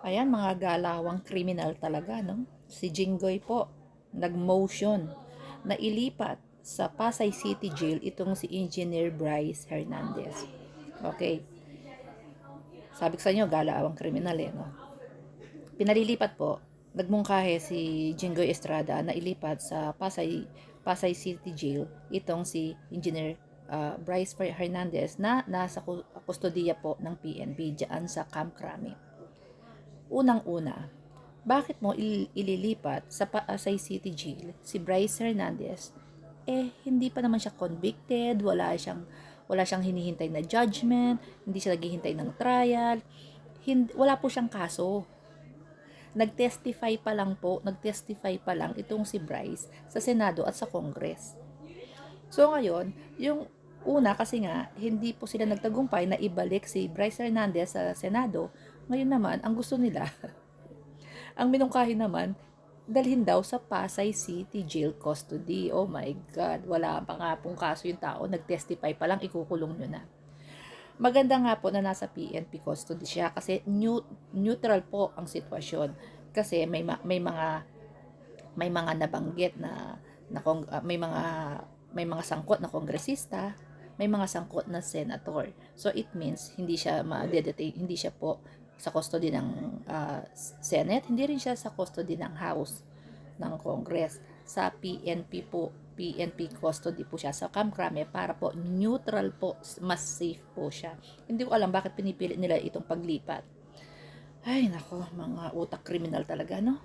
Ayan, mga galawang kriminal talaga, no? Si Jinggoy po, nag-motion na ilipat sa Pasay City Jail itong si Engineer Bryce Hernandez. Okay, sabi ko sa inyo, galawang kriminal no? Pinalilipat po, nagmungkahe si Jinggoy Estrada na ilipat sa Pasay City Jail itong si Engineer Bryce Hernandez na nasa kustodiya po ng PNP dyan sa Camp Crame. Unang-una, bakit mo ililipat sa Pasay City Jail si Bryce Hernandez? Hindi pa naman siya convicted, wala siyang hinihintay na judgment, hindi siya naghihintay ng trial, wala po siyang kaso. Nagtestify pa lang itong si Bryce sa Senado at sa Congress. So ngayon, yung una kasi nga, hindi po sila nagtagumpay na ibalik si Bryce Hernandez sa Senado. Ngayon naman, ang gusto nila, ang minungkahi naman, dalhin daw sa Pasay City Jail custody. Oh my God, wala pa nga pong kaso yung tao, nag-testify pa lang, ikukulong nyo na. Maganda nga po na nasa PNP custody siya kasi neutral po ang sitwasyon. Kasi may mga nabanggit may mga sangkot na kongresista, may mga sangkot na senator. So it means hindi siya ma-detain, hindi siya po sa custody ng Senate, hindi rin siya sa custody ng House ng Congress. Sa PNP custody po siya sa Camp Crame para po neutral po, mas safe po siya. Hindi ko alam bakit pinipili nila itong paglipat. Ay nako, mga utak kriminal talaga, no?